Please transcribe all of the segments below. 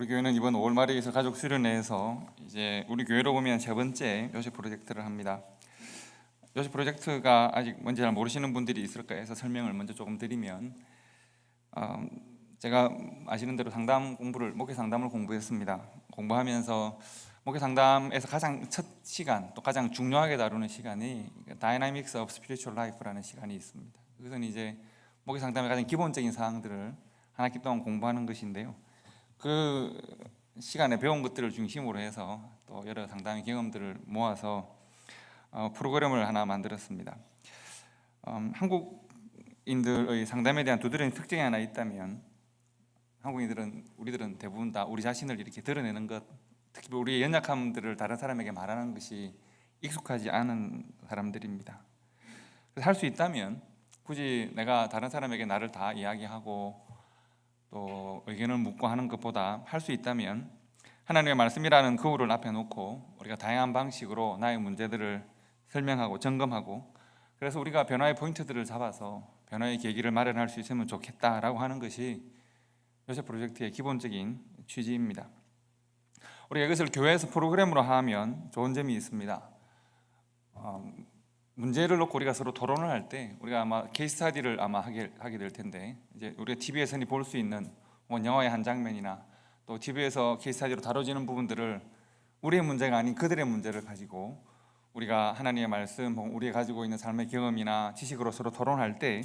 우리 교회는 이번 5월 말에 있을 가족 수련회에서 이제 우리 교회로 보면 세 번째 요셉 프로젝트를 합니다. 요셉 프로젝트가 아직 뭔지 잘 모르시는 분들이 있을까 해서 설명을 먼저 조금 드리면, 제가 아시는 대로 목회 상담을 공부했습니다. 공부하면서 목회 상담에서 가장 첫 시간, 또 가장 중요하게 다루는 시간이 Dynamics of Spiritual Life라는 시간이 있습니다. 그것은 이제 목회 상담의 가장 기본적인 사항들을 한 학기 동안 공부하는 것인데요. 그 시간에 배운 것들을 중심으로 해서 또 여러 상담의 경험들을 모아서 프로그램을 하나 만들었습니다. 한국인들의 상담에 대한 두드러진 특징이 하나 있다면, 우리들은 대부분 다 우리 자신을 이렇게 드러내는 것, 특히 우리의 연약함들을 다른 사람에게 말하는 것이 익숙하지 않은 사람들입니다. 그래서 할 수 있다면 굳이 내가 다른 사람에게 나를 다 이야기하고 또 의견을 묻고 하는 것보다, 할 수 있다면 하나님의 말씀이라는 거울을 앞에 놓고 우리가 다양한 방식으로 나의 문제들을 설명하고 점검하고, 그래서 우리가 변화의 포인트들을 잡아서 변화의 계기를 마련할 수 있으면 좋겠다라고 하는 것이 요셉 프로젝트의 기본적인 취지입니다. 우리가 이것을 교회에서 프로그램으로 하면 좋은 점이 있습니다. 문제를 놓고 우리가 서로 토론을 할 때 우리가 아마 케이스 스터디를 하게 될 텐데, 이제 우리가 TV에서 흔히 볼 수 있는 영화의 한 장면이나 또 TV에서 케이스 스터디로 다뤄지는 부분들을 우리의 문제가 아닌 그들의 문제를 가지고 우리가 하나님의 말씀, 우리가 가지고 있는 삶의 경험이나 지식으로 서로 토론할 때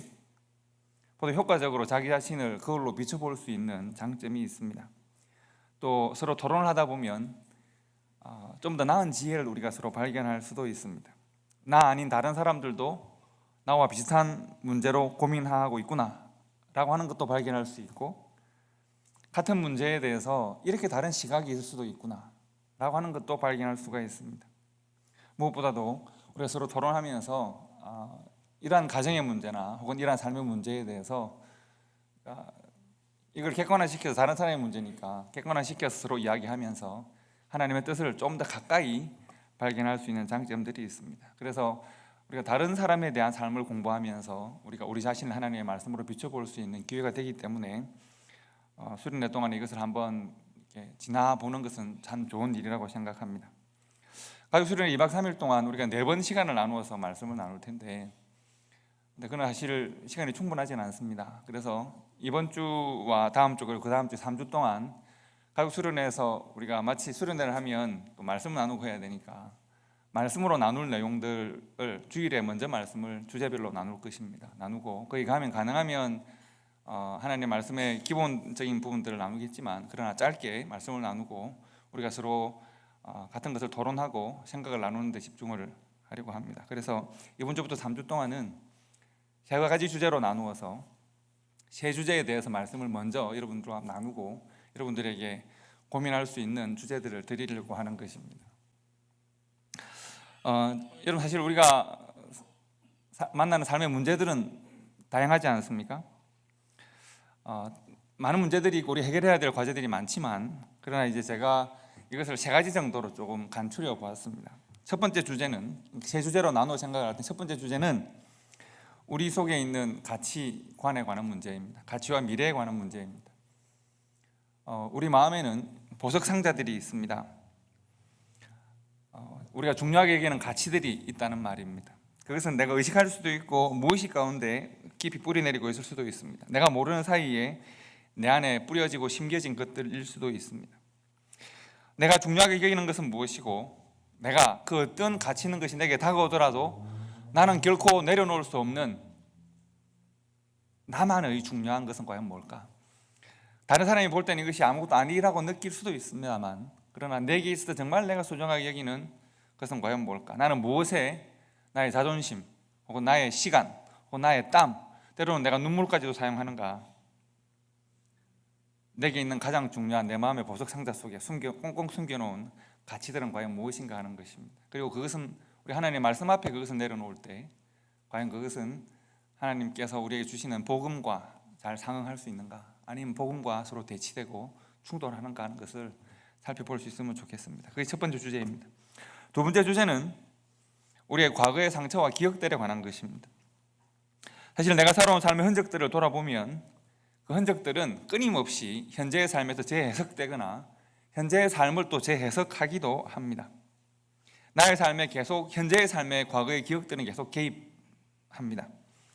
보다 효과적으로 자기 자신을 거울로 비춰볼 수 있는 장점이 있습니다. 또 서로 토론을 하다 보면 좀 더 나은 지혜를 우리가 서로 발견할 수도 있습니다. 나 아닌 다른 사람들도 나와 비슷한 문제로 고민하고 있구나 라고 하는 것도 발견할 수 있고, 같은 문제에 대해서 이렇게 다른 시각이 있을 수도 있구나 라고 하는 것도 발견할 수가 있습니다. 무엇보다도 우리가 서로 토론하면서 이러한 가정의 문제나 혹은 이러한 삶의 문제에 대해서 이걸 객관화시켜서, 다른 사람의 문제니까 객관화시켜서 서로 이야기하면서 하나님의 뜻을 좀 더 가까이 발견할 수 있는 장점들이 있습니다. 그래서 우리가 다른 사람에 대한 삶을 공부하면서 우리가 우리 자신을 하나님의 말씀으로 비춰볼 수 있는 기회가 되기 때문에 수련회 동안에 이것을 한번 이렇게 지나보는 것은 참 좋은 일이라고 생각합니다. 가족 수련회 2박 3일 동안 우리가 4번 시간을 나누어서 말씀을 나눌 텐데, 근데 그건 사실 시간이 충분하지는 않습니다. 그래서 이번 주와 다음 주, 그리고 그 다음 주 3주 동안 가족 수련회에서 우리가 마치 수련회를 하면 또 말씀을 나누고 해야 되니까 말씀으로 나눌 내용들을 주일에 먼저 말씀을 주제별로 나눌 것입니다. 나누고 거기 가면 가능하면 하나님의 말씀의 기본적인 부분들을 나누겠지만, 그러나 짧게 말씀을 나누고 우리가 서로 같은 것을 토론하고 생각을 나누는 데 집중을 하려고 합니다. 그래서 이번 주부터 3주 동안은 세 가지 주제로 나누어서 세 주제에 대해서 말씀을 먼저 여러분들과 나누고 여러분들에게 고민할 수 있는 주제들을 드리려고 하는 것입니다. 여러분, 사실 우리가 만나는 삶의 문제들은 다양하지 않습니까? 많은 문제들이 있고 우리 해결해야 될 과제들이 많지만, 그러나 이제 제가 이것을 세 가지 정도로 조금 간추려 보았습니다. 첫 번째 주제는, 세 주제로 나누어 생각을 할 때 첫 번째 주제는 우리 속에 있는 가치관에 관한 문제입니다. 가치와 미래에 관한 문제입니다. 우리 마음에는 보석 상자들이 있습니다. 우리가 중요하게 여기는 가치들이 있다는 말입니다. 그것은 내가 의식할 수도 있고 무의식 가운데 깊이 뿌리내리고 있을 수도 있습니다. 내가 모르는 사이에 내 안에 뿌려지고 심겨진 것들일 수도 있습니다. 내가 중요하게 여기는 것은 무엇이고, 내가 그 어떤 가치 있는 것이 내게 다가오더라도 나는 결코 내려놓을 수 없는 나만의 중요한 것은 과연 뭘까? 다른 사람이 볼 때는 이것이 아무것도 아니라고 느낄 수도 있습니다만, 그러나 내게 있어서 정말 내가 소중하게 여기는 것은 과연 뭘까? 나는 무엇에 나의 자존심 혹은 나의 시간 혹은 나의 땀, 때로는 내가 눈물까지도 사용하는가? 내게 있는 가장 중요한 내 마음의 보석 상자 속에 꽁꽁 숨겨놓은 가치들은 과연 무엇인가 하는 것입니다. 그리고 그것은 우리 하나님의 말씀 앞에 그것을 내려놓을 때 과연 그것은 하나님께서 우리에게 주시는 복음과 잘 상응할 수 있는가, 아니면 복음과 서로 대치되고 충돌하는가 하는 것을 살펴볼 수 있으면 좋겠습니다. 그게 첫 번째 주제입니다. 두 번째 주제는 우리의 과거의 상처와 기억들에 관한 것입니다. 사실 내가 살아온 삶의 흔적들을 돌아보면 그 흔적들은 끊임없이 현재의 삶에서 재해석되거나 현재의 삶을 또 재해석하기도 합니다. 나의 삶에 계속 현재의 삶에 과거의 기억들은 계속 개입합니다.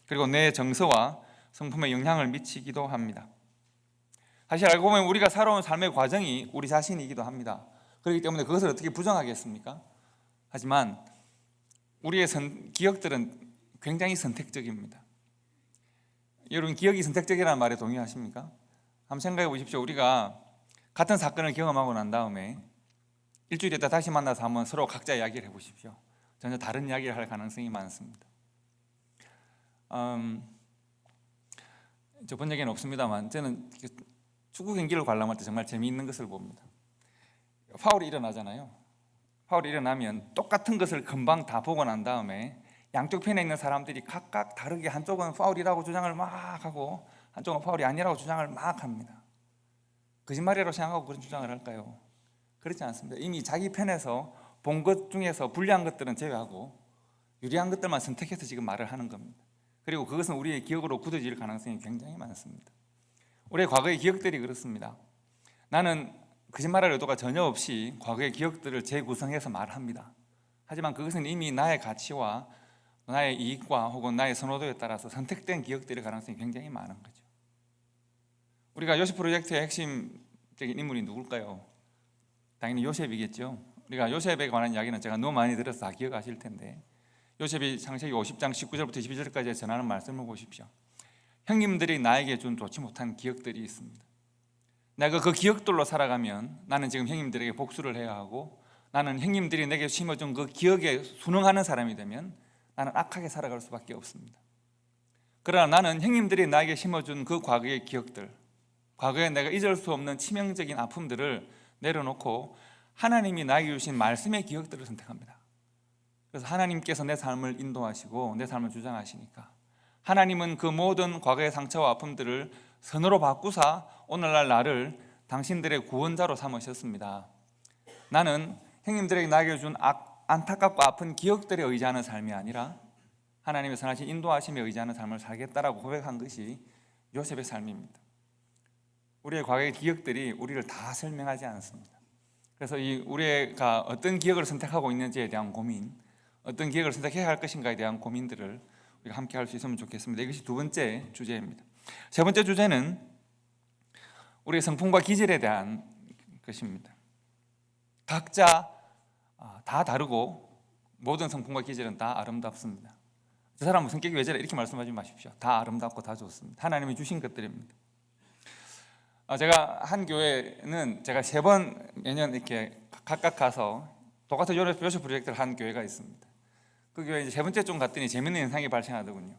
그리고 내 정서와 성품에 영향을 미치기도 합니다. 사실 알고 보면 우리가 살아온 삶의 과정이 우리 자신이기도 합니다. 그렇기 때문에 그것을 어떻게 부정하겠습니까? 하지만 우리의 기억들은 굉장히 선택적입니다. 여러분, 기억이 선택적이라는 말에 동의하십니까? 한번 생각해 보십시오. 우리가 같은 사건을 경험하고 난 다음에 일주일 있다 다시 만나서 한번 서로 각자 이야기를 해보십시오. 전혀 다른 이야기를 할 가능성이 많습니다. 저 본 적은 없습니다만 저는 축구 경기를 관람할 때 정말 재미있는 것을 봅니다. 파울이 일어나잖아요. 파울이 일어나면 똑같은 것을 금방 다 보고 난 다음에 양쪽 편에 있는 사람들이 각각 다르게 한쪽은 파울이라고 주장을 막 하고 한쪽은 파울이 아니라고 주장을 막 합니다. 거짓말이라고 생각하고 그런 주장을 할까요? 그렇지 않습니다. 이미 자기 편에서 본 것 중에서 불리한 것들은 제외하고 유리한 것들만 선택해서 지금 말을 하는 겁니다. 그리고 그것은 우리의 기억으로 굳어질 가능성이 굉장히 많습니다. 우리의 과거의 기억들이 그렇습니다. 나는 거짓말할 의도가 전혀 없이 과거의 기억들을 재구성해서 말합니다. 하지만 그것은 이미 나의 가치와 나의 이익과 혹은 나의 선호도에 따라서 선택된 기억들의 가능성이 굉장히 많은 거죠. 우리가 요셉 프로젝트의 핵심적인 인물이 누굴까요? 당연히 요셉이겠죠. 우리가 요셉에 관한 이야기는 제가 너무 많이 들어서 다 기억하실 텐데, 요셉이 창세기 50장 19절부터 22절까지 전하는 말씀을 보십시오. 형님들이 나에게 준 좋지 못한 기억들이 있습니다. 내가 그 기억들로 살아가면 나는 지금 형님들에게 복수를 해야 하고, 나는 형님들이 내게 심어준 그 기억에 순응하는 사람이 되면 나는 악하게 살아갈 수밖에 없습니다. 그러나 나는 형님들이 나에게 심어준 그 과거의 기억들, 과거에 내가 잊을 수 없는 치명적인 아픔들을 내려놓고 하나님이 나에게 주신 말씀의 기억들을 선택합니다. 그래서 하나님께서 내 삶을 인도하시고 내 삶을 주장하시니까 하나님은 그 모든 과거의 상처와 아픔들을 선으로 바꾸사 오늘날 나를 당신들의 구원자로 삼으셨습니다. 나는 형님들에게 나에게 준 안타깝고 아픈 기억들에 의지하는 삶이 아니라 하나님의 선하신 인도하심에 의지하는 삶을 살겠다라고 고백한 것이 요셉의 삶입니다. 우리의 과거의 기억들이 우리를 다 설명하지 않습니다. 그래서 우리가 어떤 기억을 선택하고 있는지에 대한 고민, 어떤 기억을 선택해야 할 것인가에 대한 고민들을 우리가 함께 할 수 있으면 좋겠습니다. 이것이 두 번째 주제입니다. 세 번째 주제는 우리의 성품과 기질에 대한 것입니다. 각자 다 다르고 모든 성품과 기질은 다 아름답습니다. 저 사람은 성격이 왜 저래? 이렇게 말씀하지 마십시오. 다 아름답고 다 좋습니다. 하나님이 주신 것들입니다. 제가 한 교회는 제가 3번 매년 이렇게 각각 가서 똑같은 요셉 프로젝트를 한 교회가 있습니다. 그 교회 이제 3번째 좀 갔더니 재밌는 현상이 발생하더군요.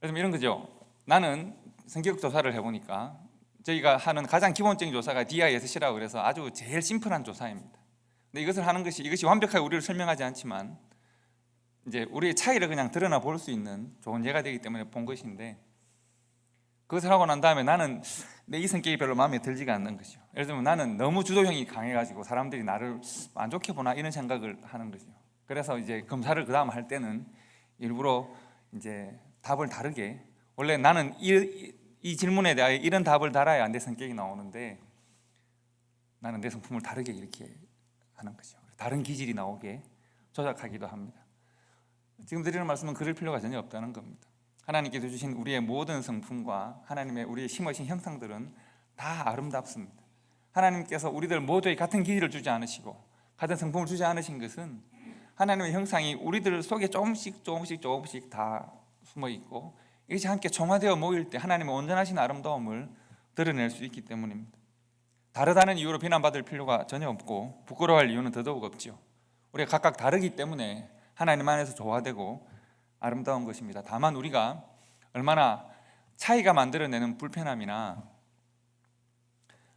그래서 이런 거죠. 나는 성격 조사를 해보니까 저희가 하는 가장 기본적인 조사가 DISC라고 그래서 아주 제일 심플한 조사입니다. 근데 이것을 하는 이것이 완벽하게 우리를 설명하지 않지만 이제 우리의 차이를 그냥 드러나 볼 수 있는 좋은 예가 되기 때문에 본 것인데, 그것을 하고 난 다음에 나는 내 이 성격이 별로 마음에 들지가 않는 거죠. 예를 들면 나는 너무 주도형이 강해가지고 사람들이 나를 안 좋게 보나 이런 생각을 하는 거죠. 그래서 이제 검사를 그 다음 할 때는 일부러 이제 답을 다르게, 원래 나는 이 질문에 대하여 이런 답을 달아야 내 성격이 나오는데 나는 내 성품을 다르게 이렇게 하는 거죠. 다른 기질이 나오게 조작하기도 합니다. 지금 드리는 말씀은 그럴 필요가 전혀 없다는 겁니다. 하나님께서 주신 우리의 모든 성품과 하나님의 우리의 심으신 형상들은 다 아름답습니다. 하나님께서 우리들 모두에 같은 기질을 주지 않으시고 같은 성품을 주지 않으신 것은 하나님의 형상이 우리들 속에 조금씩 다 숨어 있고 이것이 함께 종화되어 모일 때 하나님의 온전하신 아름다움을 드러낼 수 있기 때문입니다. 다르다는 이유로 비난받을 필요가 전혀 없고 부끄러워할 이유는 더더욱 없죠. 우리가 각각 다르기 때문에 하나님 안에서 조화되고 아름다운 것입니다. 다만 우리가 얼마나 차이가 만들어내는 불편함이나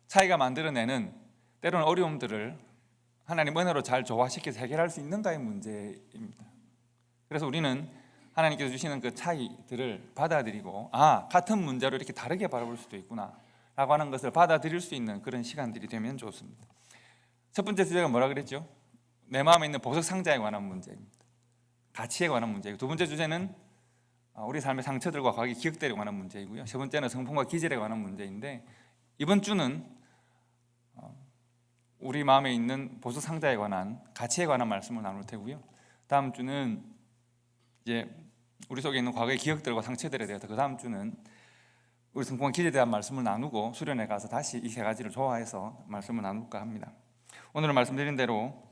차이가 만들어내는 때로는 어려움들을 하나님 은혜로 잘 조화시켜서 해결할 수 있는가의 문제입니다. 그래서 우리는 하나님께서 주시는 그 차이들을 받아들이고 같은 문제로 이렇게 다르게 바라볼 수도 있구나 라고 하는 것을 받아들일 수 있는 그런 시간들이 되면 좋습니다. 첫 번째 주제가 뭐라 그랬죠? 내 마음에 있는 보석 상자에 관한 문제입니다. 가치에 관한 문제이고, 두 번째 주제는 우리 삶의 상처들과 과거의 기억들에 관한 문제이고요. 세 번째는 성품과 기질에 관한 문제인데, 이번 주는 우리 마음에 있는 보수 상자에 관한 가치에 관한 말씀을 나눌 테고요. 다음 주는 이제 우리 속에 있는 과거의 기억들과 상처들에 대해서, 그 다음 주는 우리 성품과 기질에 대한 말씀을 나누고 수련회 가서 다시 이 세 가지를 조화해서 말씀을 나눌까 합니다. 오늘은 말씀드린 대로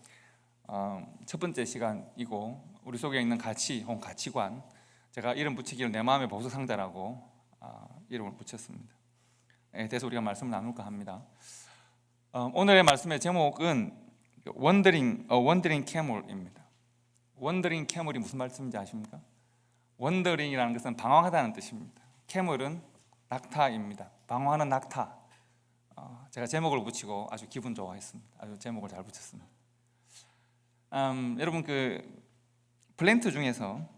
첫 번째 시간이고, 우리 속에 있는 가치 혹은 가치관, 제가 이름 붙이기를 내 마음의 보수 상자라고 이름을 붙였습니다. 에 대해서 우리가 말씀을 나눌까 합니다. 오늘의 말씀의 제목은 원더링 캐물입니다. 원더링 캐물이 무슨 말씀인지 아십니까? 원더링이라는 것은 방황하다는 뜻입니다. 캐물은 낙타입니다. 방황하는 낙타. 제가 제목을 붙이고 아주 기분 좋아했습니다. 아주 제목을 잘 붙였습니다. 여러분, 그 플랜트 중에서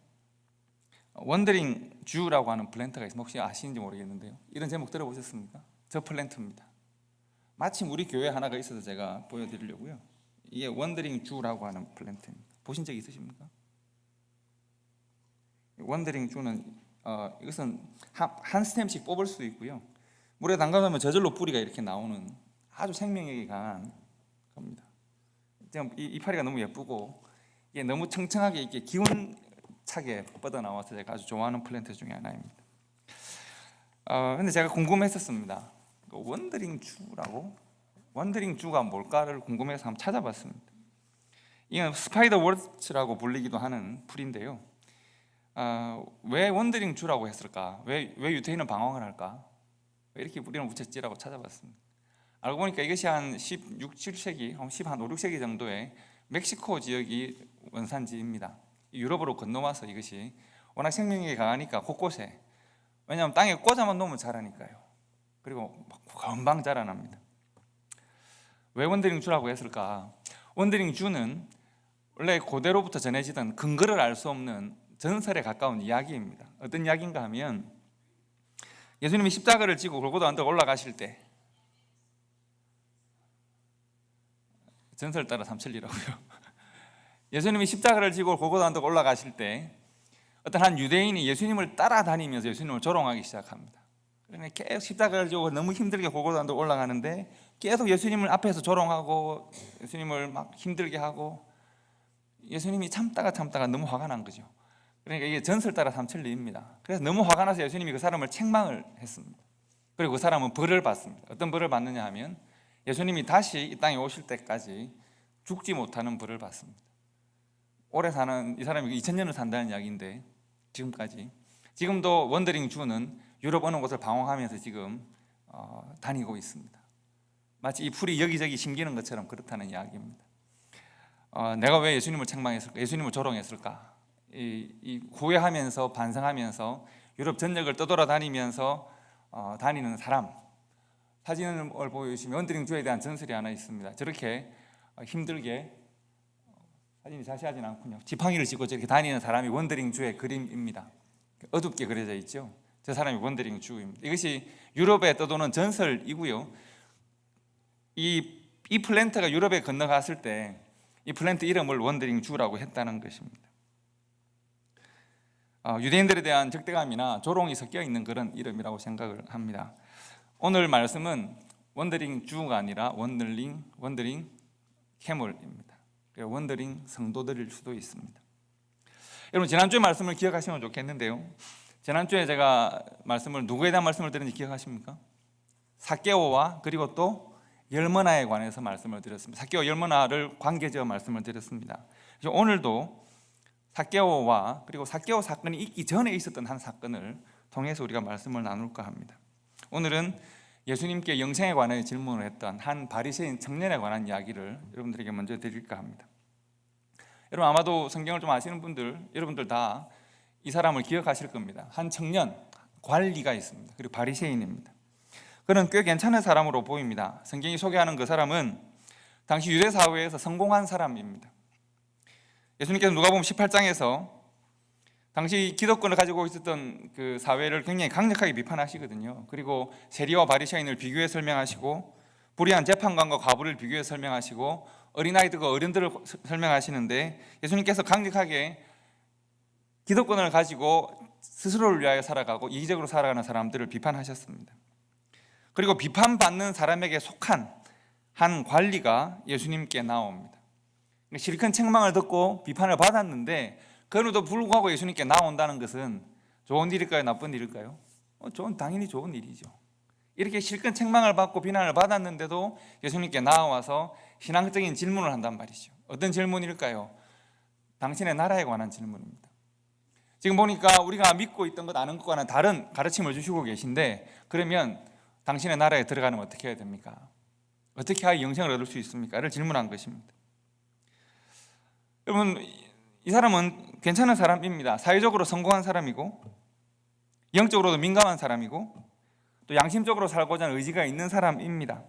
원더링 주라고 하는 플랜트가 있습니다. 혹시 아시는지 모르겠는데요, 이런 제목 들어보셨습니까? 저 플랜트입니다. 마침 우리 교회 하나가 있어서 제가 보여드리려고요. 이게 원더링 주라고 하는 플랜트입니다. 보신 적 있으십니까? 원더링 주는 이것은 한 스템씩 뽑을 수 있고요, 물에 담가놓으면 저절로 뿌리가 이렇게 나오는 아주 생명력이 강한 겁니다. 이 이파리가 너무 예쁘고 이게 너무 청청하게 이렇게 기운차게 뻗어 나와서 제가 아주 좋아하는 플랜트 중에 하나입니다. 근데 제가 궁금했었습니다. 원더링 주라고? 원더링 주가 뭘까를 궁금해서 한번 찾아봤습니다. 이건 스파이더 워츠라고 불리기도 하는 풀인데요. 왜 원더링 주라고 했을까? 왜 유태인은 방황을 할까? 왜 이렇게 이름을 붙였지라고 찾아봤습니다. 알고 보니까 이것이 한 16, 17세기, 한 5, 6세기 정도에 멕시코 지역이 원산지입니다. 유럽으로 건너와서 이것이 워낙 생명력이 강하니까 곳곳에, 왜냐하면 땅에 꽂아만 놓으면 자라니까요. 그리고 금방 자라납니다. 왜 원더링 주라고 했을까? 원더링 주는 원래 고대로부터 전해지던 근거를 알 수 없는 전설에 가까운 이야기입니다. 어떤 이야기인가 하면, 예수님이 십자가를 지고 골고다 언덕 올라가실 때, 전설 따라 삼천리라고요. 예수님이 십자가를 지고 골고다 언덕 올라가실 때 어떤 한 유대인이 예수님을 따라다니면서 예수님을 조롱하기 시작합니다. 그러니 계속 십자가를 지고 너무 힘들게 골고다 언덕 올라가는데 계속 예수님을 앞에서 조롱하고 예수님을 막 힘들게 하고, 예수님이 참다가 너무 화가 난 거죠. 그러니까 이게 전설 따라 삼천리입니다. 그래서 너무 화가 나서 예수님이 그 사람을 책망을 했습니다. 그리고 그 사람은 벌을 받습니다. 어떤 벌을 받느냐 하면, 예수님이 다시 이 땅에 오실 때까지 죽지 못하는 벌을 받습니다. 오래 사는, 이 사람이 2000년을 산다는 이야기인데, 지금도 원더링 주는 유럽 어느 곳을 방황하면서 지금 다니고 있습니다. 마치 이 풀이 여기저기 심기는 것처럼 그렇다는 이야기입니다. 내가 왜 예수님을 책망했을까? 예수님을 조롱했을까? 이 후회하면서 반성하면서 유럽 전역을 떠돌아다니면서 다니는 사람, 사진을 보여주시면 원더링 주에 대한 전설이 하나 있습니다. 저렇게 힘들게, 사진이 자세하진 않군요, 지팡이를 짚고 저렇게 다니는 사람이 원더링 주의 그림입니다. 어둡게 그려져 있죠. 저 사람이 원더링 주입니다. 이것이 유럽에 떠도는 전설이고요. 이 플랜트가 유럽에 건너갔을 때 이 플랜트 이름을 원더링 주라고 했다는 것입니다. 유대인들에 대한 적대감이나 조롱이 섞여 있는 그런 이름이라고 생각을 합니다. 오늘 말씀은 원더링 주가 아니라 원더링 캐물입니다. 원더링 성도들일 수도 있습니다. 여러분, 지난주에 말씀을 기억하시면 좋겠는데요, 지난주에 제가 누구에 대한 말씀을 드렸는지 기억하십니까? 삭개오와 그리고 또 열머나에 관해서 말씀을 드렸습니다. 삭개오 열머나를 관계지어 말씀을 드렸습니다. 그래서 오늘도 삭개오와 그리고 삭개오 사건이 있기 전에 있었던 한 사건을 통해서 우리가 말씀을 나눌까 합니다. 오늘은 예수님께 영생에 관해 질문을 했던 한 바리새인 청년에 관한 이야기를 여러분들에게 먼저 드릴까 합니다. 여러분, 아마도 성경을 좀 아시는 분들, 여러분들 다 이 사람을 기억하실 겁니다. 한 청년, 관리가 있습니다. 그리고 바리새인입니다. 그는 꽤 괜찮은 사람으로 보입니다. 성경이 소개하는 그 사람은 당시 유대 사회에서 성공한 사람입니다. 예수님께서 누가복음 18장에서 당시 기득권을 가지고 있었던 그 사회를 굉장히 강력하게 비판하시거든요. 그리고 세리와 바리새인을 비교해 설명하시고, 불의한 재판관과 과부를 비교해 설명하시고, 어린아이들과 어른들을 설명하시는데, 예수님께서 강력하게 기득권을 가지고 스스로를 위하여 살아가고 이기적으로 살아가는 사람들을 비판하셨습니다. 그리고 비판받는 사람에게 속한 한 관리가 예수님께 나옵니다. 실컷 책망을 듣고 비판을 받았는데 그럼에도 불구하고 예수님께 나온다는 것은 좋은 일일까요? 나쁜 일일까요? 당연히 좋은 일이죠. 이렇게 실컷 책망을 받고 비난을 받았는데도 예수님께 나와서 신앙적인 질문을 한단 말이죠. 어떤 질문일까요? 당신의 나라에 관한 질문입니다. 지금 보니까 우리가 믿고 있던 것 아는 것과는 다른 가르침을 주시고 계신데, 그러면 당신의 나라에 들어가면 어떻게 해야 됩니까? 어떻게 해야 영생을 얻을 수 있습니까? 를 질문한 것입니다. 여러분, 이 사람은 괜찮은 사람입니다. 사회적으로 성공한 사람이고 영적으로도 민감한 사람이고 또 양심적으로 살고자 하는 의지가 있는 사람입니다.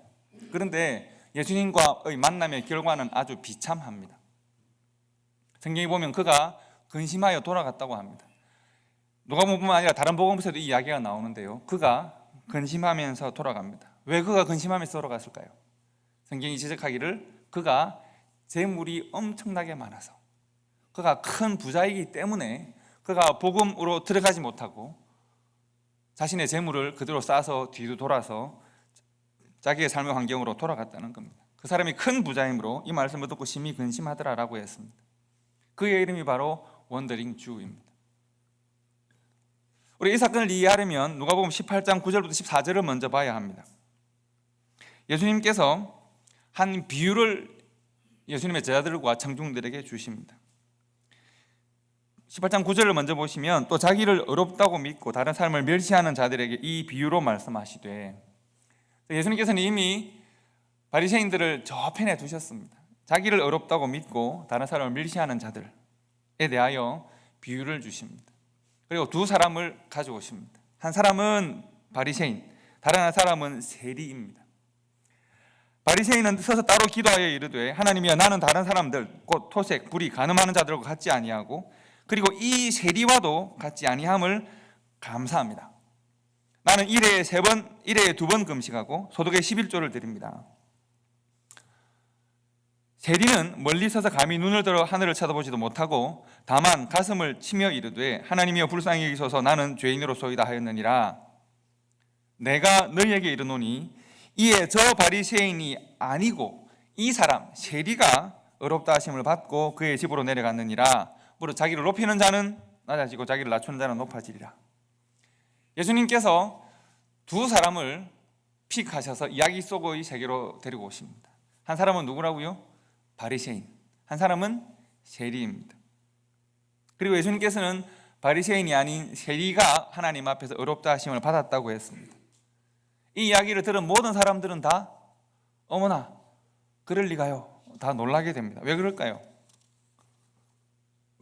그런데 예수님과의 만남의 결과는 아주 비참합니다. 성경에 보면 그가 근심하여 돌아갔다고 합니다. 누가복음뿐만 아니라 다른 복음에서도 이 이야기가 나오는데요, 그가 근심하면서 돌아갑니다. 왜 그가 근심하면서 돌아갔을까요? 성경이 지적하기를 그가 재물이 엄청나게 많아서, 그가 큰 부자이기 때문에 그가 복음으로 들어가지 못하고 자신의 재물을 그대로 쌓아서 뒤로 돌아서 자기의 삶의 환경으로 돌아갔다는 겁니다. 그 사람이 큰 부자이므로 이 말씀을 듣고 심히 근심하더라라고 했습니다. 그의 이름이 바로 원더링 주입니다. 우리 이 사건을 이해하려면 누가복음 18장 9절부터 14절을 먼저 봐야 합니다. 예수님께서 한 비유를 예수님의 제자들과 청중들에게 주십니다. 18장 9절을 먼저 보시면, 또 자기를 의롭다고 믿고 다른 사람을 멸시하는 자들에게 이 비유로 말씀하시되, 예수님께서는 이미 바리새인들을 저 편에 두셨습니다. 자기를 의롭다고 믿고 다른 사람을 멸시하는 자들에 대하여 비유를 주십니다. 그리고 두 사람을 가져오십니다. 한 사람은 바리새인, 다른 한 사람은 세리입니다. 바리새인은 서서 따로 기도하여 이르되, 하나님이여, 나는 다른 사람들 곧 토색, 불의, 간음하는 자들과 같지 아니하고 그리고 이 세리와도 같지 아니함을 감사합니다. 나는 일회에 2번 금식하고 소득의 11조를 드립니다. 세리는 멀리 서서 감히 눈을 들어 하늘을 쳐다보지도 못하고 다만 가슴을 치며 이르되, 하나님이여 불쌍히 여기소서, 나는 죄인으로소이다 하였느니라. 내가 너희에게 이르노니 이에 저 바리새인이 아니고 이 사람 세리가 의롭다 하심을 받고 그의 집으로 내려갔느니라. 무릇 자기를 높이는 자는 낮아지고 자기를 낮추는 자는 높아지리라. 예수님께서 두 사람을 픽하셔서 이야기 속의 세계로 데리고 오십니다. 한 사람은 누구라고요? 바리새인. 한 사람은 세리입니다. 그리고 예수님께서는 바리새인이 아닌 세리가 하나님 앞에서 의롭다 하심을 받았다고 했습니다. 이 이야기를 들은 모든 사람들은 다 어머나 그럴 리가요, 다 놀라게 됩니다. 왜 그럴까요?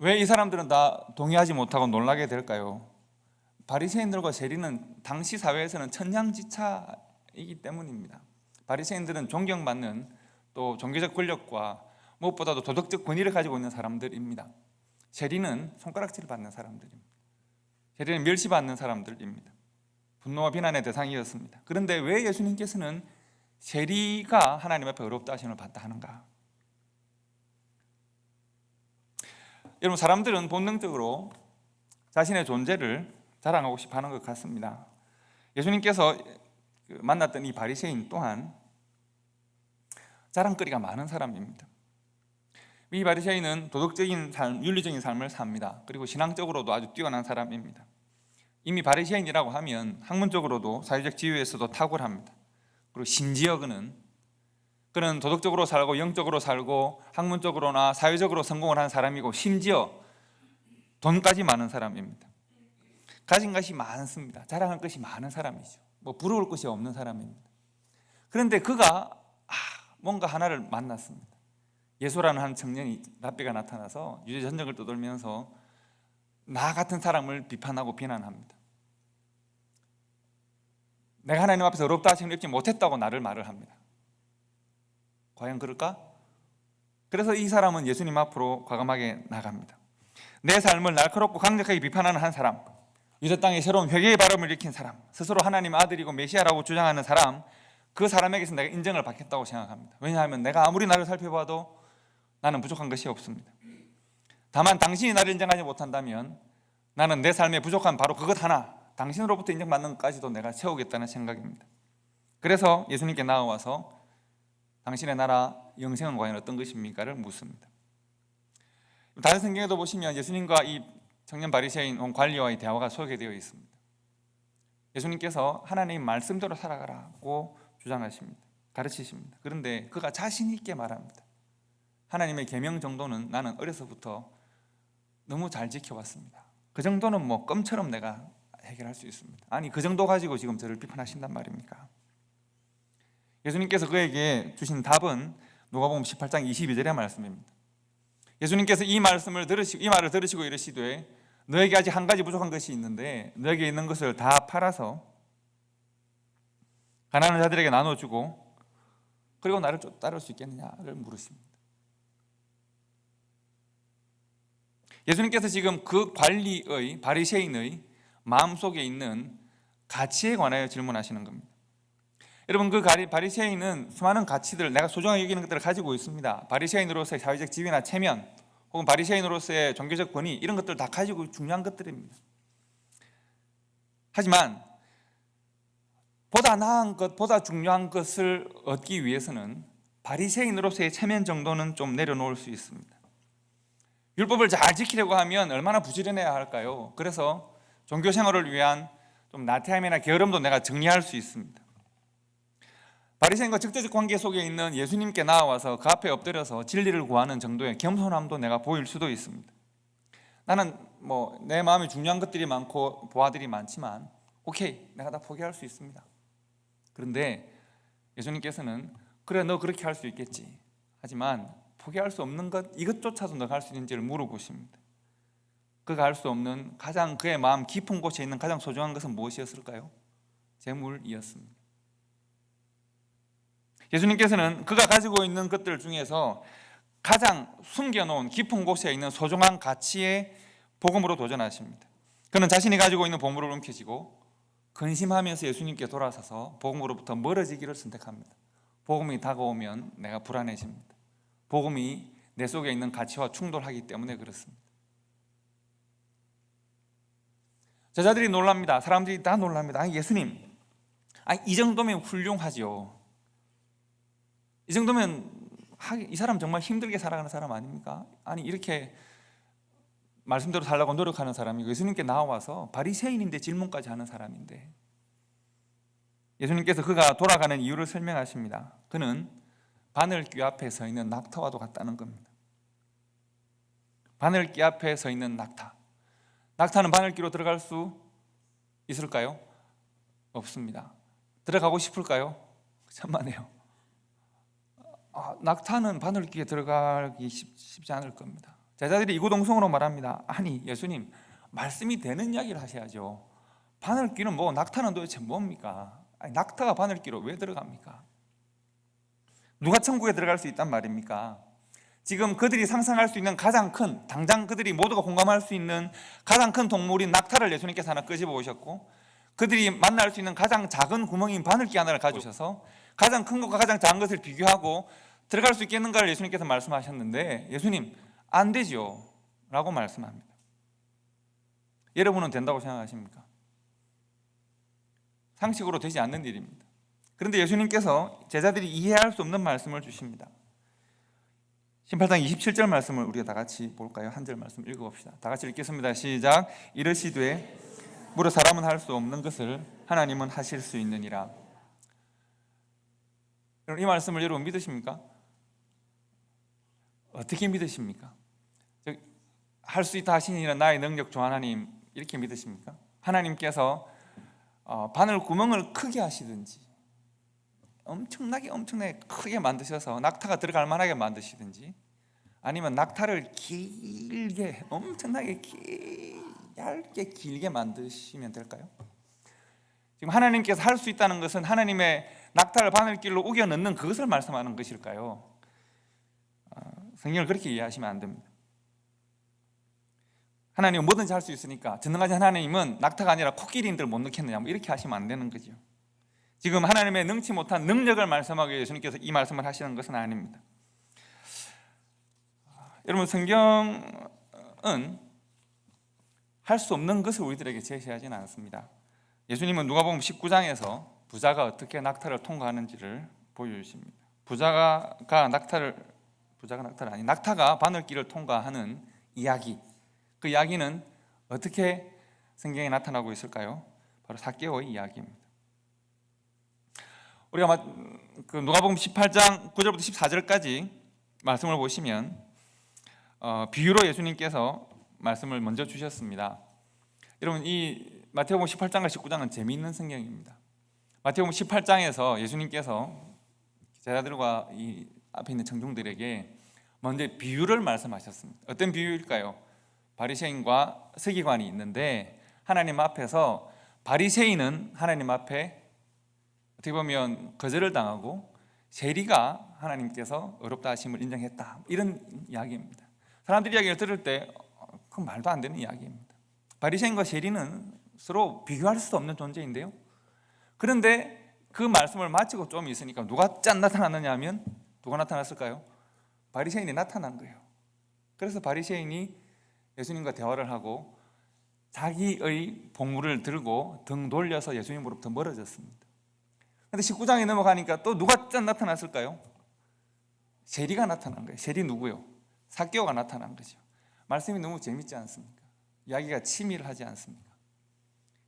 왜 이 사람들은 다 동의하지 못하고 놀라게 될까요? 바리새인들과 세리는 당시 사회에서는 천냥지차이기 때문입니다. 바리새인들은 존경받는 또 종교적 권력과 무엇보다도 도덕적 권위를 가지고 있는 사람들입니다. 세리는 손가락질을 받는 사람들입니다. 세리는 멸시받는 사람들입니다. 분노와 비난의 대상이었습니다. 그런데 왜 예수님께서는 세리가 하나님 앞에 의롭다 하심을 받다 하는가? 여러분, 사람들은 본능적으로 자신의 존재를 자랑하고 싶어 하는 것 같습니다. 예수님께서 만났던 이 바리새인 또한 자랑거리가 많은 사람입니다. 이 바리새인은 도덕적인 삶, 윤리적인 삶을 삽니다. 그리고 신앙적으로도 아주 뛰어난 사람입니다. 이미 바리새인이라고 하면 학문적으로도 사회적 지위에서도 탁월합니다. 그리고 심지어 그는 도덕적으로 살고 영적으로 살고 학문적으로나 사회적으로 성공을 한 사람이고 심지어 돈까지 많은 사람입니다. 가진 것이 많습니다. 자랑할 것이 많은 사람이죠. 부러울 것이 없는 사람입니다. 그런데 그가 뭔가 하나를 만났습니다. 예수라는 한 청년이 랍비가 나타나서 유대 전쟁을 떠돌면서 나 같은 사람을 비판하고 비난합니다. 내가 하나님 앞에서 의롭다 하심을 입지 못했다고 나를 말을 합니다. 과연 그럴까? 그래서 이 사람은 예수님 앞으로 과감하게 나갑니다. 내 삶을 날카롭고 강력하게 비판하는 한 사람, 유대 땅에 새로운 회개의 발음을 일으킨 사람, 스스로 하나님 아들이고 메시아라고 주장하는 사람, 그 사람에게서 내가 인정을 받겠다고 생각합니다. 왜냐하면 내가 아무리 나를 살펴봐도 나는 부족한 것이 없습니다. 다만 당신이 나를 인정하지 못한다면 나는 내 삶에 부족한 바로 그것 하나, 당신으로부터 인정받는 것까지도 내가 채우겠다는 생각입니다. 그래서 예수님께 나와서 당신의 나라 영생은 과연 어떤 것입니까?를 묻습니다. 다른 성경에도 보시면 예수님과 이 청년 바리새인 관리와의 대화가 소개되어 있습니다. 예수님께서 하나님 말씀대로 살아가라고 주장하십니다. 가르치십니다. 그런데 그가 자신 있게 말합니다. 하나님의 계명 정도는 나는 어려서부터 너무 잘 지켜왔습니다. 그 정도는 뭐 껌처럼 내가 해결할 수 있습니다. 아니 그 정도 가지고 지금 저를 비판하신단 말입니까? 예수님께서 그에게 주신 답은 누가복음 18장 22절의 말씀입니다. 예수님께서 이 말을 들으시고 이르시되 너에게 아직 한 가지 부족한 것이 있는데 너에게 있는 것을 다 팔아서 가난한 자들에게 나눠주고 그리고 나를 따를 수 있겠느냐를 물으십니다. 예수님께서 지금 그 관리의 바리새인의 마음속에 있는 가치에 관하여 질문하시는 겁니다. 여러분 그 바리새인은 수많은 가치들, 내가 소중하게 여기는 것들을 가지고 있습니다. 바리새인으로서의 사회적 지위나 체면 혹은 바리새인으로서의 종교적 권위 이런 것들 다 가지고 중요한 것들입니다. 하지만 보다 나은 것, 보다 중요한 것을 얻기 위해서는 바리새인으로서의 체면 정도는 좀 내려놓을 수 있습니다. 율법을 잘 지키려고 하면 얼마나 부지런해야 할까요? 그래서 종교 생활을 위한 좀 나태함이나 게으름도 내가 정리할 수 있습니다. 바리새인과 적대적 관계 속에 있는 예수님께 나와서 그 앞에 엎드려서 진리를 구하는 정도의 겸손함도 내가 보일 수도 있습니다. 나는 내 마음에 중요한 것들이 많고 보아들이 많지만 오케이, 내가 다 포기할 수 있습니다. 그런데 예수님께서는 그래, 너 그렇게 할 수 있겠지. 하지만 포기할 수 없는 것, 이것조차도 너가 할 수 있는지를 물어보십니다. 그가 할 수 없는 가장 그의 마음 깊은 곳에 있는 가장 소중한 것은 무엇이었을까요? 재물이었습니다. 예수님께서는 그가 가지고 있는 것들 중에서 가장 숨겨놓은 깊은 곳에 있는 소중한 가치의 복음으로 도전하십니다. 그는 자신이 가지고 있는 보물을 움켜쥐고 근심하면서 예수님께 돌아서서 복음으로부터 멀어지기를 선택합니다. 복음이 다가오면 내가 불안해집니다. 복음이 내 속에 있는 가치와 충돌하기 때문에 그렇습니다. 제자들이 놀랍니다. 사람들이 다 놀랍니다. 예수님, 이 정도면 훌륭하죠. 이 정도면 이 사람 정말 힘들게 살아가는 사람 아닙니까? 아니 이렇게 말씀대로 살라고 노력하는 사람이고 예수님께 나와서 바리새인인데 질문까지 하는 사람인데 예수님께서 그가 돌아가는 이유를 설명하십니다. 그는 바늘귀 앞에 서 있는 낙타와도 같다는 겁니다. 바늘귀 앞에 서 있는 낙타. 낙타는 바늘귀로 들어갈 수 있을까요? 없습니다. 들어가고 싶을까요? 천만에요. 낙타는 바늘귀에 들어가기 쉽지 않을 겁니다. 제자들이 이구동성으로 말합니다. 아니 예수님, 말씀이 되는 이야기를 하셔야죠. 바늘귀는 뭐, 낙타는 도대체 뭡니까? 낙타가 바늘귀로 왜 들어갑니까? 누가 천국에 들어갈 수 있단 말입니까? 지금 그들이 상상할 수 있는 가장 큰, 당장 그들이 모두가 공감할 수 있는 가장 큰 동물인 낙타를 예수님께서 하나 끄집어 오셨고 그들이 만날 수 있는 가장 작은 구멍인 바늘귀 하나를 가져오셔서 가장 큰 것과 가장 작은 것을 비교하고 들어갈 수 있겠는가를 예수님께서 말씀하셨는데 예수님, 안 되죠 라고 말씀합니다. 여러분은 된다고 생각하십니까? 상식으로 되지 않는 일입니다. 그런데 예수님께서 제자들이 이해할 수 없는 말씀을 주십니다. 18장 27절 말씀을 우리가 다 같이 볼까요? 한 절 말씀 읽어봅시다. 다 같이 읽겠습니다. 시작. 이르시되 무릇 사람은 할 수 없는 것을 하나님은 하실 수 있느니라. 이 말씀을 여러분 믿으십니까? 어떻게 믿으십니까? 할 수 있다 하시니라 나의 능력 주 하나님, 이렇게 믿으십니까? 하나님께서 바늘 구멍을 크게 하시든지 엄청나게 크게 만드셔서 낙타가 들어갈 만하게 만드시든지 아니면 낙타를 길게 엄청나게 얇게 길게 만드시면 될까요? 지금 하나님께서 할 수 있다는 것은 하나님의 낙타를 바늘길로 우겨 넣는 그것을 말씀하는 것일까요? 성경을 그렇게 이해하시면 안 됩니다. 하나님은 뭐든지 할 수 있으니까 전능하신 하나님은 낙타가 아니라 코끼리인들 못 넣겠느냐 이렇게 하시면 안 되는 거죠. 지금 하나님의 능치 못한 능력을 말씀하기 위해 예수님께서 이 말씀을 하시는 것은 아닙니다. 여러분 성경은 할 수 없는 것을 우리들에게 제시하지는 않습니다. 예수님은 누가복음 19장에서 부자가 어떻게 낙타를 통과하는지를 보여주십니다. 낙타가 바늘길을 통과하는 이야기. 그 이야기는 어떻게 성경에 나타나고 있을까요? 바로 삭개오의 이야기입니다. 우리가 누가복음 18장 9절부터 14절까지 말씀을 보시면 비유로 예수님께서 말씀을 먼저 주셨습니다. 여러분, 이 마태복음 18장과 19장은 재미있는 성경입니다. 마태복음 18장에서 예수님께서 제자들과 이 앞에 있는 청중들에게 먼저 비유를 말씀하셨습니다. 어떤 비유일까요? 바리새인과 서기관이 있는데 하나님 앞에서 바리새인은 하나님 앞에 어떻게 보면 거절을 당하고 세리가 하나님께서 어렵다 하심을 인정했다, 이런 이야기입니다. 사람들이 이야기를 들을 때 그건 말도 안 되는 이야기입니다. 바리새인과 세리는 서로 비교할 수 없는 존재인데요, 그런데 그 말씀을 마치고 좀 있으니까 누가 짠 나타났느냐 하면 누가 나타났을까요? 바리새인이 나타난 거예요. 그래서 바리새인이 예수님과 대화를 하고 자기의 보물을 들고 등 돌려서 예수님으로부터 멀어졌습니다. 그런데 19장에 넘어가니까 또 누가 짠 나타났을까요? 세리가 나타난 거예요. 세리 누구요? 삭개오가 나타난 거죠. 말씀이 너무 재밌지 않습니까? 이야기가 치밀하지 않습니까?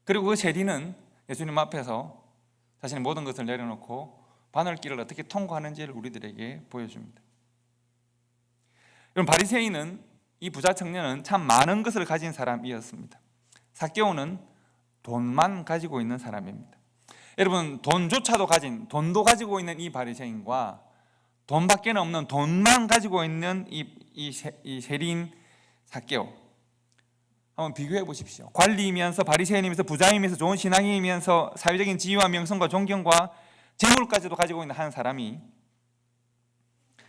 그리고 그 세리는 예수님 앞에서 자신의 모든 것을 내려놓고 바늘길을 어떻게 통과하는지를 우리들에게 보여줍니다. 여러분, 바리새인은, 이 부자 청년은 참 많은 것을 가진 사람이었습니다. 삭개오는 돈만 가지고 있는 사람입니다. 여러분, 돈도 가지고 있는 이 바리새인과 돈밖에 없는 돈만 가지고 있는 이 세리인 삭개오, 한번 비교해 보십시오. 관리이면서 바리새인이면서 부자이면서 좋은 신앙이면서 사회적인 지위와 명성과 존경과 재물까지도 가지고 있는 한 사람이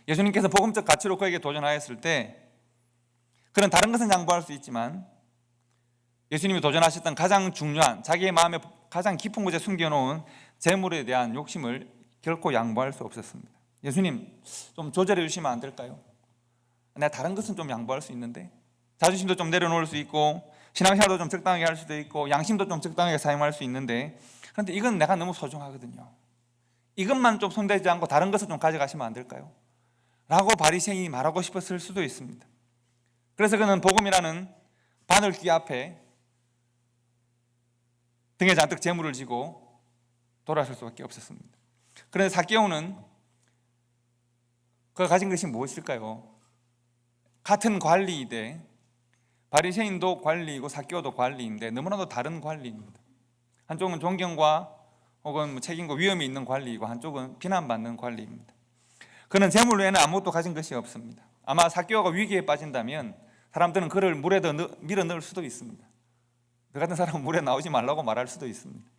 예수님께서 복음적 가치로 그에게 도전하였을 때, 그는 다른 것은 양보할 수 있지만 예수님이 도전하셨던 가장 중요한, 자기의 마음에 가장 깊은 곳에 숨겨놓은 재물에 대한 욕심을 결코 양보할 수 없었습니다. 예수님, 좀 조절해 주시면 안 될까요? 내가 다른 것은 좀 양보할 수 있는데, 자존심도 좀 내려놓을 수 있고, 신앙생활도 좀 적당하게 할 수도 있고, 양심도 좀 적당하게 사용할 수 있는데, 그런데 이건 내가 너무 소중하거든요. 이것만 좀 손대지 않고 다른 것을 좀 가져가시면 안 될까요? 라고 바리새인이 말하고 싶었을 수도 있습니다. 그래서 그는 복음이라는 바늘귀 앞에 등에 잔뜩 재물을 지고 돌아설 수밖에 없었습니다. 그런데 삭개오는 그가 가진 것이 무엇일까요? 같은 관리이되, 바리새인도 관리이고 삭개오도 관리인데 너무나도 다른 관리입니다. 한쪽은 존경과 혹은 책임과 위험이 있는 관리이고 한쪽은 비난받는 관리입니다. 그는 재물 외에는 아무것도 가진 것이 없습니다. 아마 삭개오가 위기에 빠진다면 사람들은 그를 물에 더 밀어 넣을 수도 있습니다. 그 같은 사람은 물에 나오지 말라고 말할 수도 있습니다.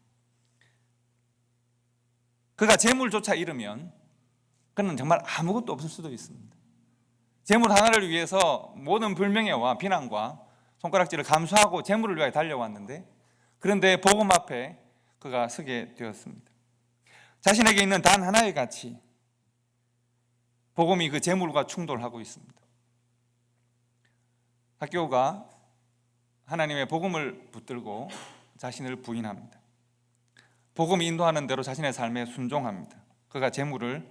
그가 재물조차 잃으면 그는 정말 아무것도 없을 수도 있습니다. 재물 하나를 위해서 모든 불명예와 비난과 손가락질을 감수하고 재물을 위하여 달려왔는데, 그런데 복음 앞에 그가 서게 되었습니다. 자신에게 있는 단 하나의 가치, 복음이 그 재물과 충돌하고 있습니다. 삭개오가 하나님의 복음을 붙들고 자신을 부인합니다. 복음이 인도하는 대로 자신의 삶에 순종합니다. 그가 재물을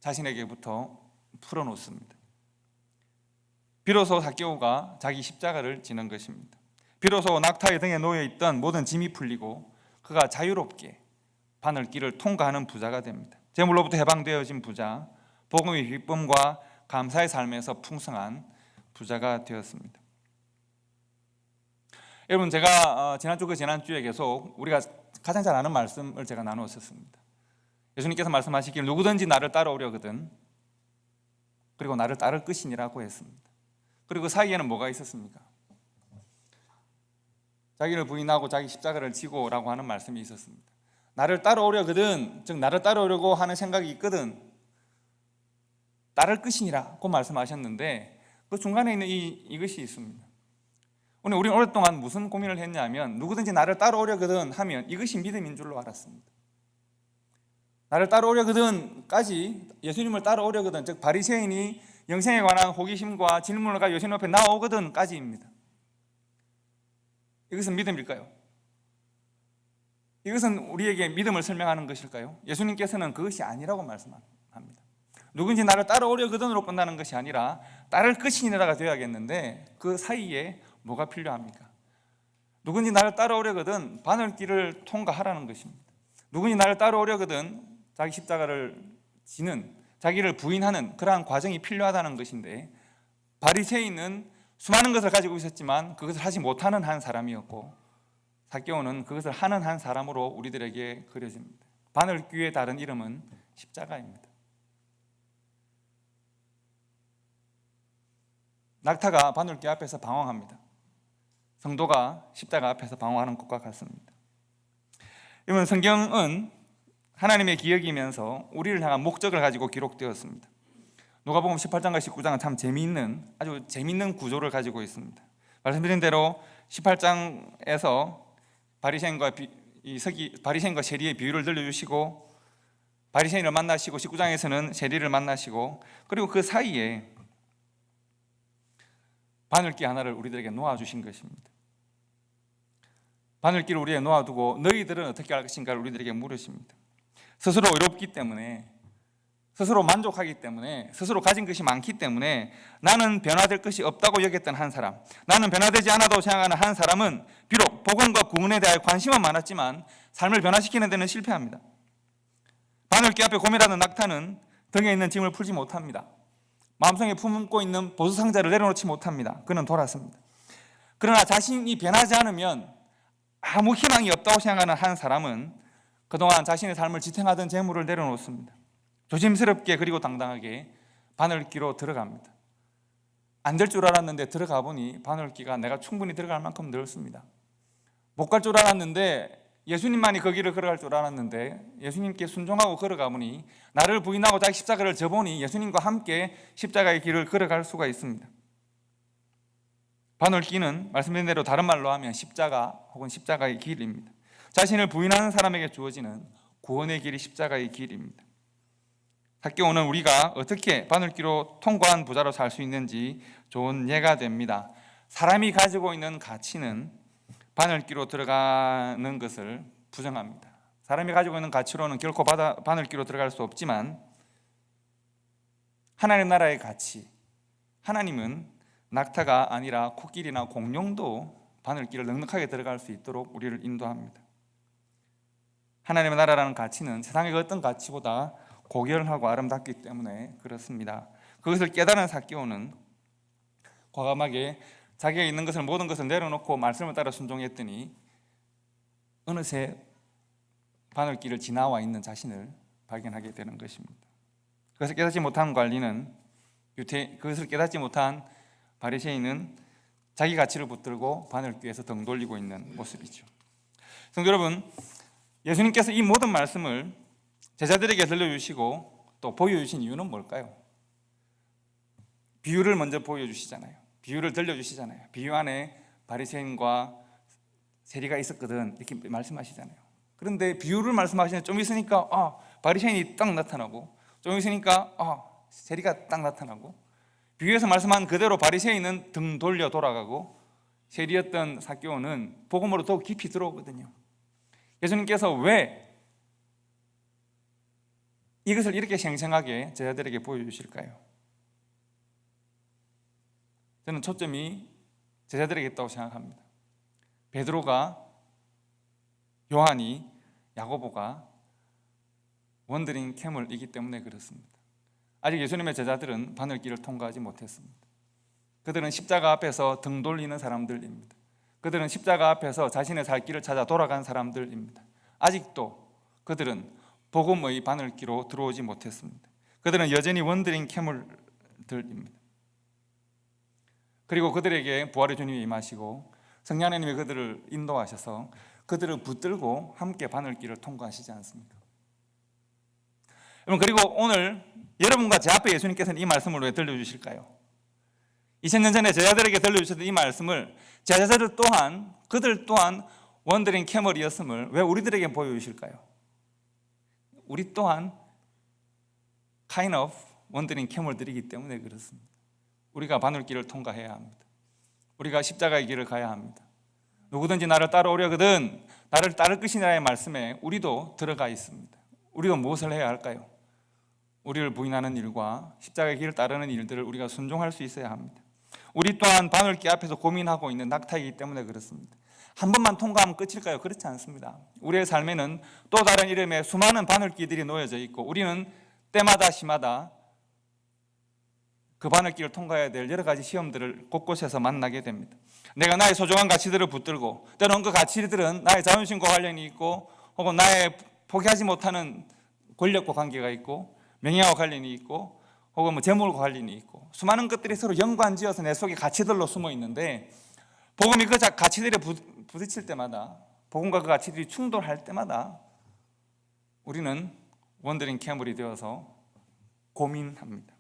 자신에게부터 풀어놓습니다. 비로소 삭개오가 자기 십자가를 지는 것입니다. 비로소 낙타의 등에 놓여있던 모든 짐이 풀리고 그가 자유롭게 바늘길을 통과하는 부자가 됩니다. 재물로부터 해방되어진 부자, 복음의 기쁨과 감사의 삶에서 풍성한 부자가 되었습니다. 여러분, 제가 지난주에 계속 우리가 가장 잘 아는 말씀을 제가 나누었었습니다. 예수님께서 말씀하시길 누구든지 나를 따라오려거든 그리고 나를 따를 것이니라고 했습니다. 그리고 그 사이에는 뭐가 있었습니까? 자기를 부인하고 자기 십자가를 지고 라고 하는 말씀이 있었습니다. 나를 따라오려거든, 즉 나를 따라오려고 하는 생각이 있거든 따를 것이니라고 말씀하셨는데, 그 중간에 있는 이것이 있습니다. 오늘 우리는 오랫동안 무슨 고민을 했냐면, 누구든지 나를 따라오려거든 하면 이것이 믿음인 줄로 알았습니다. 나를 따라오려거든까지, 예수님을 따라오려거든, 즉 바리새인이 영생에 관한 호기심과 질문을 가지고 예수님 앞에 나오거든까지입니다. 이것은 믿음일까요? 이것은 우리에게 믿음을 설명하는 것일까요? 예수님께서는 그것이 아니라고 말씀합니다. 누군지 나를 따라오려거든으로 끝나는 것이 아니라 따를 것이니라가 되어야겠는데 그 사이에 뭐가 필요합니까? 누군지 나를 따라오려거든 바늘길을 통과하라는 것입니다. 누군지 나를 따라오려거든 자기 십자가를 지는, 자기를 부인하는 그러한 과정이 필요하다는 것인데, 바리새인은 수많은 것을 가지고 있었지만 그것을 하지 못하는 한 사람이었고, 삭개오는 그것을 하는 한 사람으로 우리들에게 그려집니다. 바늘귀의 다른 이름은 십자가입니다. 낙타가 바늘귀 앞에서 방황합니다. 성도가 십자가 앞에서 방황하는 것과 같습니다. 이번 성경은 하나님의 기억이면서 우리를 향한 목적을 가지고 기록되었습니다. 누가복음 18장과 19장은 참 아주 재미있는 구조를 가지고 있습니다. 말씀드린 대로 18장에서 바리새인과 세리의 비유를 들려주시고, 바리새인을 만나시고, 19장에서는 세리를 만나시고, 그리고 그 사이에 바늘귀 하나를 우리들에게 놓아주신 것입니다. 바늘귀를 우리에게 놓아두고 너희들은 어떻게 할 것인가를 우리들에게 물으십니다. 스스로 의롭기 때문에, 스스로 만족하기 때문에, 스스로 가진 것이 많기 때문에 나는 변화될 것이 없다고 여겼던 한 사람, 나는 변화되지 않아도 생각하는 한 사람은 비록 복음과 구원에 대해 관심은 많았지만 삶을 변화시키는 데는 실패합니다. 바늘귀 앞에 고민하는 낙타는 등에 있는 짐을 풀지 못합니다. 마음속에 품고 있는 보수상자를 내려놓지 못합니다. 그는 돌았습니다. 그러나 자신이 변하지 않으면 아무 희망이 없다고 생각하는 한 사람은 그동안 자신의 삶을 지탱하던 재물을 내려놓습니다. 조심스럽게 그리고 당당하게 바늘귀로 들어갑니다. 안 될 줄 알았는데 들어가 보니 바늘귀가 내가 충분히 들어갈 만큼 넓습니다. 못 갈 줄 알았는데, 예수님만이 그 길을 걸어갈 줄 알았는데 예수님께 순종하고 걸어가 보니, 나를 부인하고 자기 십자가를 져보니 예수님과 함께 십자가의 길을 걸어갈 수가 있습니다. 바늘귀는 말씀드린 대로 다른 말로 하면 십자가 혹은 십자가의 길입니다. 자신을 부인하는 사람에게 주어지는 구원의 길이 십자가의 길입니다. 삭개오는 우리가 어떻게 바늘귀로 통과한 부자로 살 수 있는지 좋은 예가 됩니다. 사람이 가지고 있는 가치는 바늘귀로 들어가는 것을 부정합니다. 사람이 가지고 있는 가치로는 결코 바늘귀로 들어갈 수 없지만, 하나님 나라의 가치, 하나님은 낙타가 아니라 코끼리나 공룡도 바늘귀를 넉넉하게 들어갈 수 있도록 우리를 인도합니다. 하나님의 나라라는 가치는 세상의 어떤 가치보다 고결하고 아름답기 때문에 그렇습니다. 그것을 깨달은 삭개오는 과감하게 자기가 있는 것을, 모든 것을 내려놓고 말씀을 따라 순종했더니 어느새 바늘길을 지나와 있는 자신을 발견하게 되는 것입니다. 그것을 깨닫지 못한 관리는, 그것을 깨닫지 못한 바리새인은 자기 가치를 붙들고 바늘귀에서 등 돌리고 있는 모습이죠. 성도 여러분, 예수님께서 이 모든 말씀을 제자들에게 들려주시고 또 보여주신 이유는 뭘까요? 비유를 먼저 보여주시잖아요. 비유를 들려주시잖아요. 비유 안에 바리새인과 세리가 있었거든 이렇게 말씀하시잖아요. 그런데 비유를 말씀하시는데 좀 있으니까 바리새인이 딱 나타나고, 좀 있으니까 세리가 딱 나타나고, 비유에서 말씀한 그대로 바리새인은 등 돌려 돌아가고 세리였던 삭개오는 복음으로 더욱 깊이 들어오거든요. 예수님께서 왜 이것을 이렇게 생생하게 제자들에게 보여주실까요? 저는 초점이 제자들에게 있다고 생각합니다. 베드로가, 요한이, 야고보가 원더링 캠을이기 때문에 그렇습니다. 아직 예수님의 제자들은 바늘길을 통과하지 못했습니다. 그들은 십자가 앞에서 등 돌리는 사람들입니다. 그들은 십자가 앞에서 자신의 살 길을 찾아 돌아간 사람들입니다. 아직도 그들은 복음의 바늘길로 들어오지 못했습니다. 그들은 여전히 원더링 캐물들입니다. 그리고 그들에게 부활의 주님이 임하시고 성령 하나님이 그들을 인도하셔서 그들을 붙들고 함께 바늘길을 통과하시지 않습니까? 여러분, 그리고 오늘 여러분과 제 앞에 예수님께서는 이 말씀을 왜 들려주실까요? 2000년 전에 제자들에게 들려주셨던 이 말씀을 제자들 또한, 그들 또한 원더링 캐멀이었음을 왜 우리들에게 보여주실까요? 우리 또한 kind of 원더링 캐멀들이기 때문에 그렇습니다. 우리가 바늘길을 통과해야 합니다. 우리가 십자가의 길을 가야 합니다. 누구든지 나를 따라오려거든 나를 따를 것이라의 말씀에 우리도 들어가 있습니다. 우리도 무엇을 해야 할까요? 우리를 부인하는 일과 십자가의 길을 따르는 일들을 우리가 순종할 수 있어야 합니다. 우리 또한 바늘길 앞에서 고민하고 있는 낙타이기 때문에 그렇습니다. 한 번만 통과하면 끝일까요? 그렇지 않습니다. 우리의 삶에는 또 다른 이름의 수많은 바늘길들이 놓여져 있고 우리는 때마다 시마다 그 바늘길을 통과해야 될 여러 가지 시험들을 곳곳에서 만나게 됩니다. 내가 나의 소중한 가치들을 붙들고 때로는 그 가치들은 나의 자존심과 관련이 있고 혹은 나의 포기하지 못하는 권력과 관계가 있고 명예와 관련이 있고 혹은 재물과 관련이 있고 수많은 것들이 서로 연관지어서 내 속에 가치들로 숨어 있는데 복음이 그 가치들에 부딪힐 때마다 복음과 그 가치들이 충돌할 때마다 우리는 원더링 캐물이 되어서 고민합니다.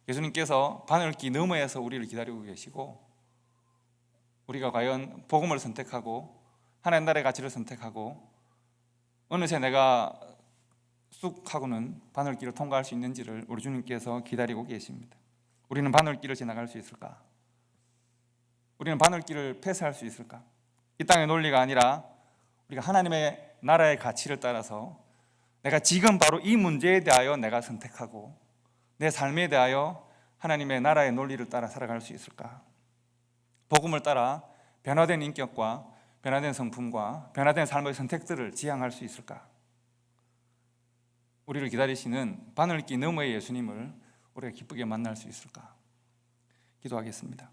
예수님께서 바늘길 너머에서 우리를 기다리고 계시고 우리가 과연 복음을 선택하고 하나님 나라의 가치를 선택하고 어느새 내가 쑥 하고는 바늘길을 통과할 수 있는지를 우리 주님께서 기다리고 계십니다. 우리는 바늘길을 지나갈 수 있을까? 우리는 바늘길을 패스할 수 있을까? 이 땅의 논리가 아니라 우리가 하나님의 나라의 가치를 따라서 내가 지금 바로 이 문제에 대하여 내가 선택하고 내 삶에 대하여 하나님의 나라의 논리를 따라 살아갈 수 있을까? 복음을 따라 변화된 인격과 변화된 성품과 변화된 삶의 선택들을 지향할 수 있을까? 우리를 기다리시는 바늘길 너머의 예수님을 우리가 기쁘게 만날 수 있을까? 기도하겠습니다.